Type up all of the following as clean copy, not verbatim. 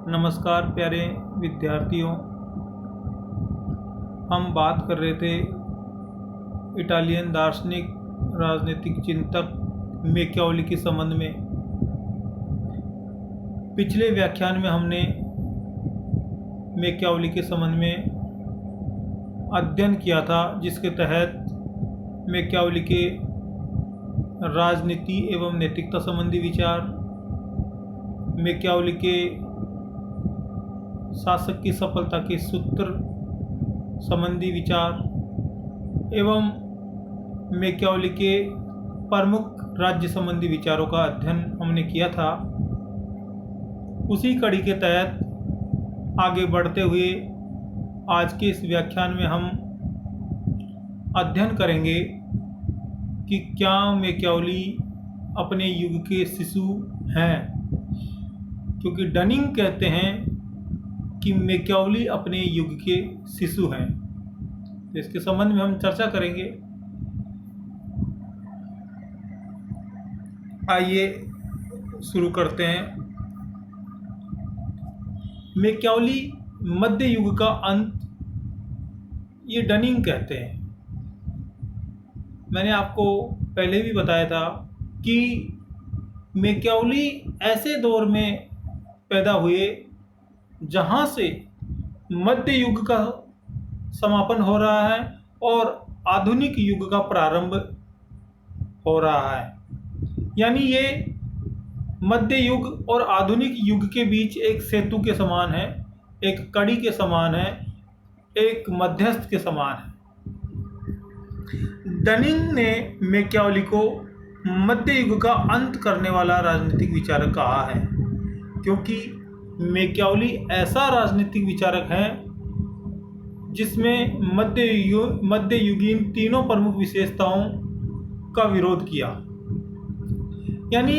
नमस्कार प्यारे विद्यार्थियों। हम बात कर रहे थे इटालियन दार्शनिक राजनीतिक चिंतक मैकियावेली के संबंध में। पिछले व्याख्यान में हमने मैकियावेली के संबंध में अध्ययन किया था, जिसके तहत मैकियावेली के राजनीति एवं नैतिकता संबंधी विचार, मैकियावेली के शासक की सफलता के सूत्र संबंधी विचार एवं मैकियावेली के प्रमुख राज्य संबंधी विचारों का अध्ययन हमने किया था। उसी कड़ी के तहत आगे बढ़ते हुए आज के इस व्याख्यान में हम अध्ययन करेंगे कि क्या मैकियावेली अपने युग के शिशु हैं, क्योंकि डनिंग कहते हैं कि मैकियावेली अपने युग के शिशु हैं। तो इसके संबंध में हम चर्चा करेंगे। आइए शुरू करते हैं। मैकियावेली मध्य युग का अंत, ये डनिंग कहते हैं। मैंने आपको पहले भी बताया था कि मैकियावेली ऐसे दौर में पैदा हुए जहाँ से मध्य युग का समापन हो रहा है और आधुनिक युग का प्रारंभ हो रहा है। यानी ये मध्य युग और आधुनिक युग के बीच एक सेतु के समान है, एक कड़ी के समान है, एक मध्यस्थ के समान है। डनिंग ने मैकियावेली को मध्य युग का अंत करने वाला राजनीतिक विचारक कहा है, क्योंकि मैकियावेली ऐसा राजनीतिक विचारक है जिसमें मध्य युगीन तीनों प्रमुख विशेषताओं का विरोध किया। यानी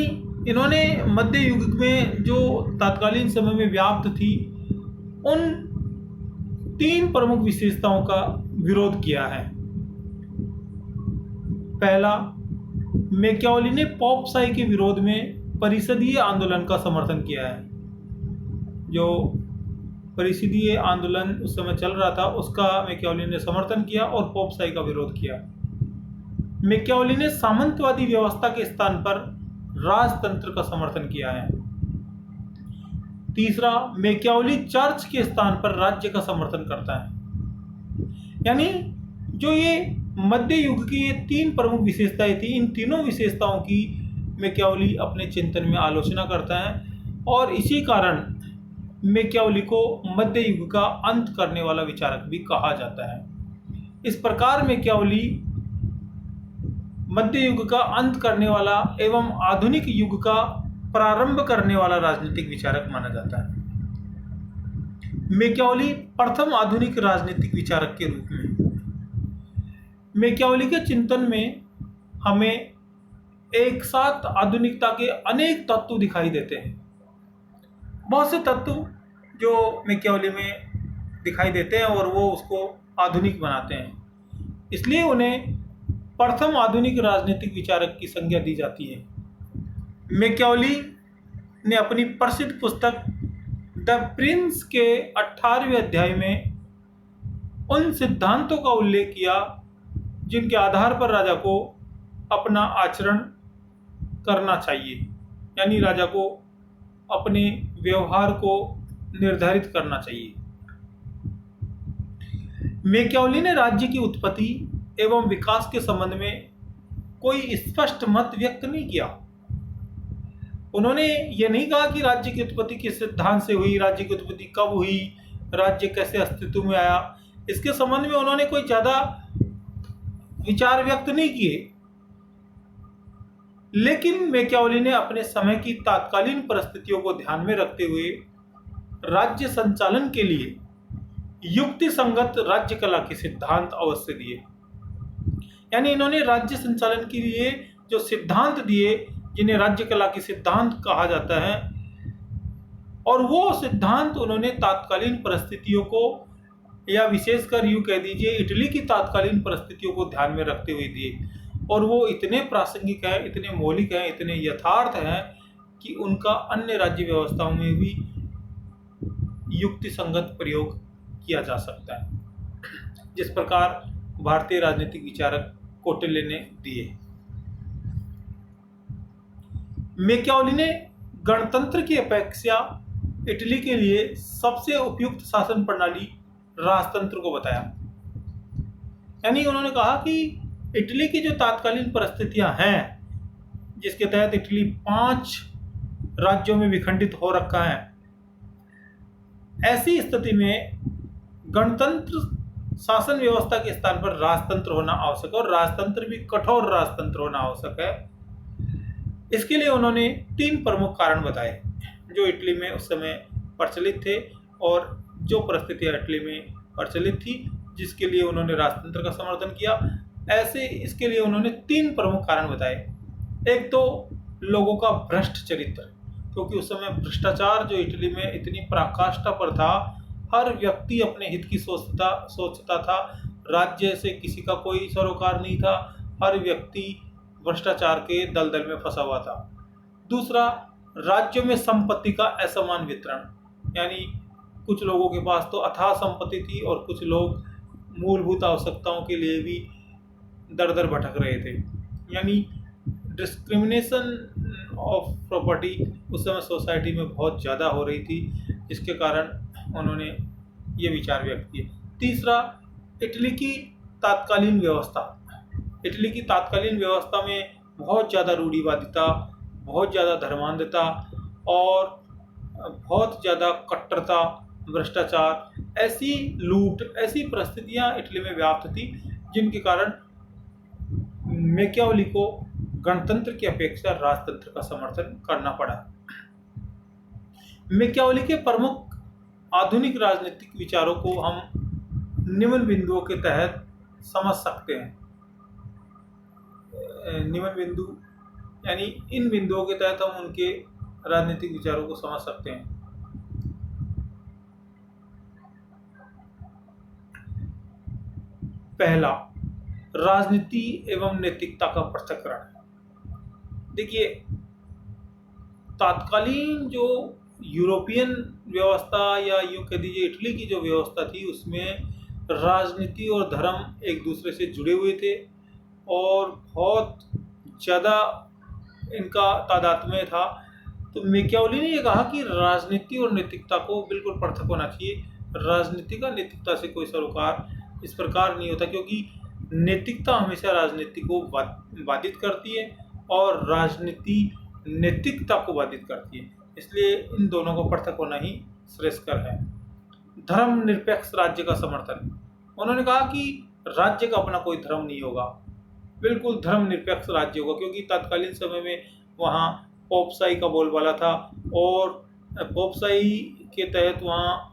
इन्होंने मध्य युग में जो तत्कालीन समय में व्याप्त थी, उन तीन प्रमुख विशेषताओं का विरोध किया है। पहला, मैकियावेली ने पॉपशाही के विरोध में परिषदीय आंदोलन का समर्थन किया है। जो परिषदीय आंदोलन उस समय चल रहा था, उसका मैकियावेली ने समर्थन किया और पॉपशाही का विरोध किया। मैकियावेली ने सामंतवादी व्यवस्था के स्थान पर राजतंत्र का समर्थन किया है। तीसरा, मैकियावेली चर्च के स्थान पर राज्य का समर्थन करता है। यानी जो ये मध्य युग की ये तीन प्रमुख विशेषताएं थी, इन तीनों विशेषताओं की मैकियावेली अपने चिंतन में आलोचना करता है और इसी कारण मैकियावेली को मध्य युग का अंत करने वाला विचारक भी कहा जाता है। इस प्रकार मैकियावेली मध्य युग का अंत करने वाला एवं आधुनिक युग का प्रारंभ करने वाला राजनीतिक विचारक माना जाता है। मैकियावेली प्रथम आधुनिक राजनीतिक विचारक के रूप में। मैकियावेली के चिंतन में हमें एक साथ आधुनिकता के अनेक तत्व दिखाई देते हैं। बहुत से तत्व जो मैकियावेली में दिखाई देते हैं और वो उसको आधुनिक बनाते हैं, इसलिए उन्हें प्रथम आधुनिक राजनीतिक विचारक की संज्ञा दी जाती है। मैकियावेली ने अपनी प्रसिद्ध पुस्तक द प्रिंस के 18वें अध्याय में उन सिद्धांतों का उल्लेख किया जिनके आधार पर राजा को अपना आचरण करना चाहिए, यानी राजा को अपने व्यवहार को निर्धारित करना चाहिए। मैकियावेली ने राज्य की उत्पत्ति एवं विकास के संबंध में कोई स्पष्ट मत व्यक्त नहीं किया। उन्होंने ये नहीं कहा कि राज्य की उत्पत्ति किस सिद्धांत से हुई, राज्य की उत्पत्ति कब हुई, राज्य कैसे अस्तित्व में आया। इसके संबंध में उन्होंने कोई ज़्यादा विचार व्यक्त नहीं किए। लेकिन मैकियावेली ने अपने समय की तात्कालीन परिस्थितियों को ध्यान में रखते हुए राज्य संचालन के लिए युक्ति संगत राज्य कला के सिद्धांत अवश्य दिए। यानी इन्होंने राज्य संचालन के लिए जो सिद्धांत दिए, जिन्हें राज्य कला के सिद्धांत कहा जाता है, और वो सिद्धांत उन्होंने तात्कालीन परिस्थितियों को, या विशेषकर यूँ कह दीजिए इटली की तात्कालीन परिस्थितियों को ध्यान में रखते हुए दिए। और वो इतने प्रासंगिक हैं, इतने मौलिक हैं, इतने यथार्थ हैं कि उनका अन्य राज्य व्यवस्थाओं में भी युक्ति संगत प्रयोग किया जा सकता है, जिस प्रकार भारतीय राजनीतिक विचारक कौटिल्य ने दिए। मैकियावेली ने गणतंत्र की अपेक्षा इटली के लिए सबसे उपयुक्त शासन प्रणाली राजतंत्र को बताया। यानी उन्होंने कहा कि इटली की जो तात्कालीन परिस्थितियां हैं, जिसके तहत इटली 5 राज्यों में विखंडित हो रखा है, ऐसी स्थिति में गणतंत्र शासन व्यवस्था के स्थान पर राजतंत्र होना आवश्यक है और राजतंत्र भी कठोर राजतंत्र होना आवश्यक है। इसके लिए उन्होंने 3 प्रमुख कारण बताए जो इटली में उस समय प्रचलित थे और जो परिस्थितियां इटली में प्रचलित थी, जिसके लिए उन्होंने राजतंत्र का समर्थन किया। ऐसे इसके लिए उन्होंने 3 प्रमुख कारण बताए। एक तो लोगों का भ्रष्ट चरित्र, क्योंकि उस समय भ्रष्टाचार जो इटली में इतनी पराकाष्ठा पर था, हर व्यक्ति अपने हित की सोचता था, राज्य से किसी का कोई सरोकार नहीं था, हर व्यक्ति भ्रष्टाचार के दलदल में फंसा हुआ था। दूसरा, राज्यों में संपत्ति का असमान वितरण, यानी कुछ लोगों के पास तो अथाह संपत्ति थी और कुछ लोग मूलभूत आवश्यकताओं के लिए भी दर दर भटक रहे थे। यानी डिस्क्रिमिनेशन ऑफ प्रॉपर्टी उस समय सोसाइटी में बहुत ज़्यादा हो रही थी, जिसके कारण उन्होंने ये विचार व्यक्त किए। तीसरा, इटली की तात्कालीन व्यवस्था। इटली की तात्कालीन व्यवस्था में बहुत ज़्यादा रूढ़िवादिता, बहुत ज़्यादा धर्मांधता और बहुत ज़्यादा कट्टरता, भ्रष्टाचार, ऐसी लूट, ऐसी परिस्थितियां इटली में व्याप्त थी, जिनके कारण मैकियावेली को गणतंत्र की अपेक्षा राजतंत्र का समर्थन करना पड़ा। मैकियावेली के प्रमुख आधुनिक राजनीतिक विचारों को हम निम्न बिंदुओं के तहत समझ सकते हैं। निम्न बिंदु यानी इन बिंदुओं के तहत हम उनके राजनीतिक विचारों को समझ सकते हैं। पहला, राजनीति एवं नैतिकता का पृथक्करण। देखिए, तात्कालीन जो यूरोपियन व्यवस्था या यूं कह दीजिए इटली की जो व्यवस्था थी, उसमें राजनीति और धर्म एक दूसरे से जुड़े हुए थे और बहुत ज़्यादा इनका तादात्म्य था। तो मैकियावेली ने ये कहा कि राजनीति और नैतिकता को बिल्कुल पृथक होना चाहिए। राजनीति का नैतिकता से कोई सरोकार इस प्रकार नहीं होता, क्योंकि नैतिकता हमेशा राजनीति को बाधित करती है और राजनीति नैतिकता को बाधित करती है। इसलिए इन दोनों को पृथक होना ही श्रेयस्कर है। धर्मनिरपेक्ष राज्य का समर्थन। उन्होंने कहा कि राज्य का अपना कोई धर्म नहीं होगा, बिल्कुल धर्मनिरपेक्ष राज्य होगा, क्योंकि तत्कालीन समय में वहाँ पोपशाही का बोलबाला था और पोपशाही के तहत वहाँ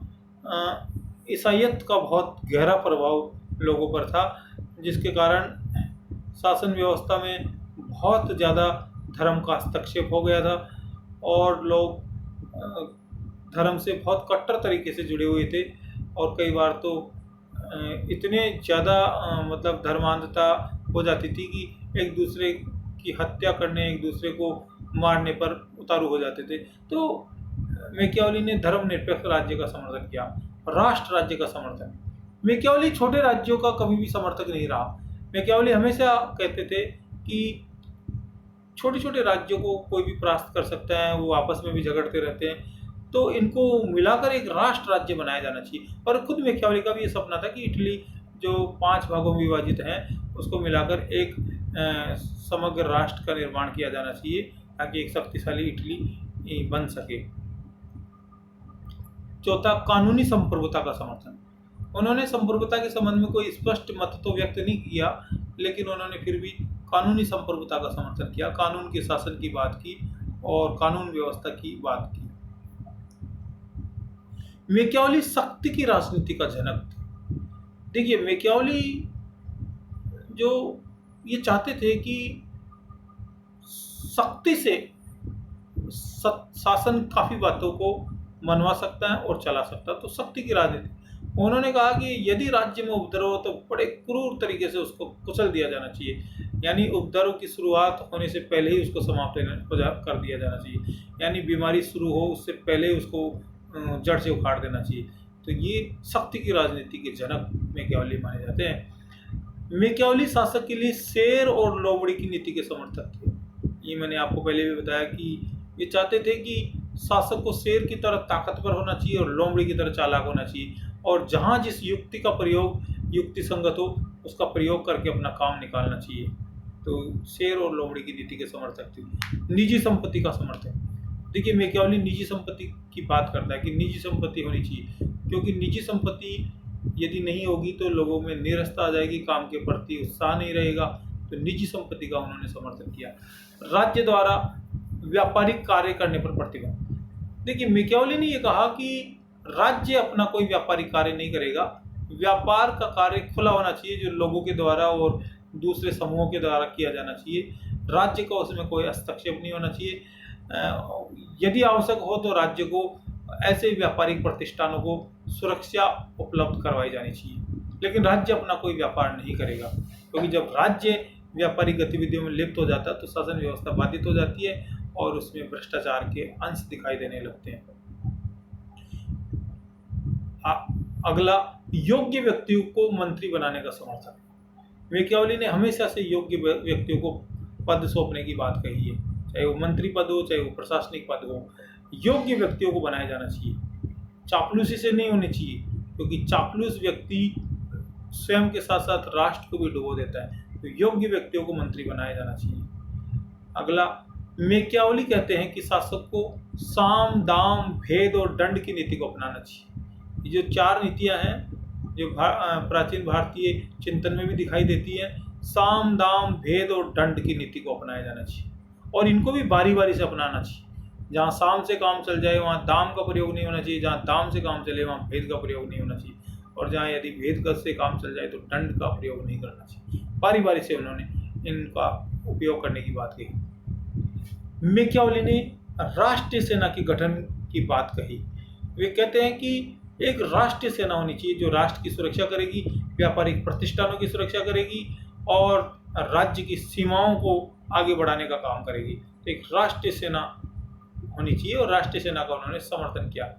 ईसाईयत का बहुत गहरा प्रभाव लोगों पर था, जिसके कारण शासन व्यवस्था में बहुत ज़्यादा धर्म का हस्तक्षेप हो गया था और लोग धर्म से बहुत कट्टर तरीके से जुड़े हुए थे और कई बार तो इतने ज़्यादा मतलब धर्मांधता हो जाती थी कि एक दूसरे की हत्या करने, एक दूसरे को मारने पर उतारू हो जाते थे। तो मैकियावेली ने धर्मनिरपेक्ष राज्य का समर्थन किया। राष्ट्र राज्य का समर्थन। मैकियावेली छोटे राज्यों का कभी भी समर्थक नहीं रहा। मैकियावेली हमेशा कहते थे कि छोटे छोटे राज्यों को कोई भी परास्त कर सकता है, वो आपस में भी झगड़ते रहते हैं, तो इनको मिलाकर एक राष्ट्र राज्य बनाया जाना चाहिए। और खुद मैकियावेली का भी ये सपना था कि इटली जो 5 भागों में विभाजित है उसको मिलाकर एक समग्र राष्ट्र का निर्माण किया जाना चाहिए, ताकि एक शक्तिशाली इटली बन सके। चौथा, कानूनी संप्रभुता का समर्थन। उन्होंने संप्रभुता के संबंध में कोई स्पष्ट मत तो व्यक्त नहीं किया, लेकिन उन्होंने फिर भी कानूनी संप्रभुता का समर्थन किया, कानून के शासन की बात की और कानून व्यवस्था की बात की। मैकियावेली शक्ति की राजनीति का जनक थे। देखिए, मैकियावेली जो ये चाहते थे कि शक्ति से शासन काफ़ी बातों को मनवा सकता है और चला सकता है, तो शक्ति की राजनीति। उन्होंने कहा कि यदि राज्य में उपद्रव हो तो बड़े क्रूर तरीके से उसको कुचल दिया जाना चाहिए, यानी उपद्रव की शुरुआत होने से पहले ही उसको समाप्त कर दिया जाना चाहिए, यानी बीमारी शुरू हो उससे पहले उसको जड़ से उखाड़ देना चाहिए। तो ये शक्ति की राजनीति के जनक मैकियावेली माने जाते हैं। मैकियावेली शासक के लिए शेर और लोमड़ी की नीति के समर्थक थे। ये मैंने आपको पहले भी बताया कि ये चाहते थे कि शासक को शेर की तरह ताकतवर होना चाहिए और लोमड़ी की तरह चालाक होना चाहिए, और जहाँ जिस युक्ति का प्रयोग युक्ति संगत हो उसका प्रयोग करके अपना काम निकालना चाहिए। तो शेर और लोमड़ी की नीति के समर्थक थे। निजी संपत्ति का समर्थक, देखिए मैकियावेली निजी संपत्ति की बात करता है कि निजी संपत्ति होनी चाहिए, क्योंकि निजी संपत्ति यदि नहीं होगी तो लोगों में नीरसता आ जाएगी, काम के प्रति उत्साह नहीं रहेगा। तो निजी संपत्ति का उन्होंने समर्थन किया। राज्य द्वारा व्यापारिक कार्य करने पर प्रतिबंध, देखिए मैकियावेली ने यह कहा कि राज्य अपना कोई व्यापारिक कार्य नहीं करेगा, व्यापार का कार्य खुला होना चाहिए जो लोगों के द्वारा और दूसरे समूहों के द्वारा किया जाना चाहिए। राज्य का उसमें कोई हस्तक्षेप नहीं होना चाहिए। यदि आवश्यक हो तो राज्य को ऐसे व्यापारिक प्रतिष्ठानों को सुरक्षा उपलब्ध करवाई जानी चाहिए, लेकिन राज्य अपना कोई व्यापार नहीं करेगा, क्योंकि जब राज्य व्यापारिक गतिविधियों में लिप्त हो जाता है तो शासन व्यवस्था बाधित हो जाती है और उसमें भ्रष्टाचार के अंश दिखाई देने लगते हैं। अगला, योग्य व्यक्तियों को मंत्री बनाने का समर्थन। मैकियावेली ने हमेशा से योग्य व्यक्तियों को पद सौंपने की बात कही है, चाहे वो मंत्री पद हो चाहे वो प्रशासनिक पद हो, योग्य व्यक्तियों को बनाया जाना चाहिए। चापलूसी से नहीं होनी चाहिए, क्योंकि चापलूस व्यक्ति स्वयं के साथ साथ राष्ट्र को भी डुबो देता है। तो योग्य व्यक्तियों को मंत्री बनाया जाना चाहिए। अगला, मैकियावेली कहते हैं कि शासक को साम दाम भेद और दंड की नीति को अपनाना चाहिए। ये जो 4 नीतियां हैं जो प्राचीन भारतीय चिंतन में भी दिखाई देती है, साम दाम भेद और दंड की नीति को अपनाया जाना चाहिए, और इनको भी बारी बारी से अपनाना चाहिए। जहाँ साम से काम चल जाए वहाँ दाम का प्रयोग नहीं होना चाहिए, जहाँ दाम से काम चले वहाँ भेद का प्रयोग नहीं होना चाहिए, और जहाँ यदि भेद से काम चल जाए तो दंड का प्रयोग नहीं करना चाहिए। बारी बारी से उन्होंने इनका उपयोग करने की बात कही। मैकियावेली ने राष्ट्रीय सेना के गठन की बात कही। वे कहते हैं कि एक राष्ट्रीय सेना होनी चाहिए जो राष्ट्र की सुरक्षा करेगी, व्यापारिक प्रतिष्ठानों की सुरक्षा करेगी और राज्य की सीमाओं को आगे बढ़ाने का काम करेगी। तो एक राष्ट्रीय सेना होनी चाहिए और राष्ट्रीय सेना का उन्होंने समर्थन किया।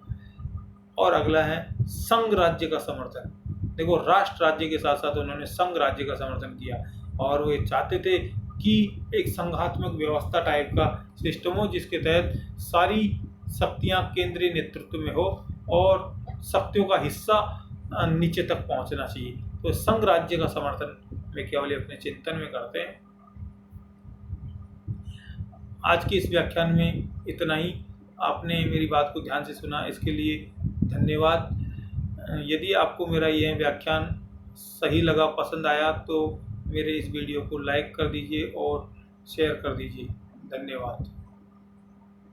और अगला है संघ राज्य का समर्थन। देखो, राष्ट्र राज्य के साथ साथ उन्होंने संघ राज्य का समर्थन किया, और वे चाहते थे कि एक संघात्मक व्यवस्था टाइप का सिस्टम हो जिसके तहत सारी शक्तियां केंद्रीय नेतृत्व में हो और शक्तियों का हिस्सा नीचे तक पहुंचना चाहिए। तो संघ राज्य का समर्थन मैकियावेली अपने चिंतन में करते हैं। आज के इस व्याख्यान में इतना ही। आपने मेरी बात को ध्यान से सुना, इसके लिए धन्यवाद। यदि आपको मेरा यह व्याख्यान सही लगा, पसंद आया, तो मेरे इस वीडियो को लाइक कर दीजिए और शेयर कर दीजिए। धन्यवाद।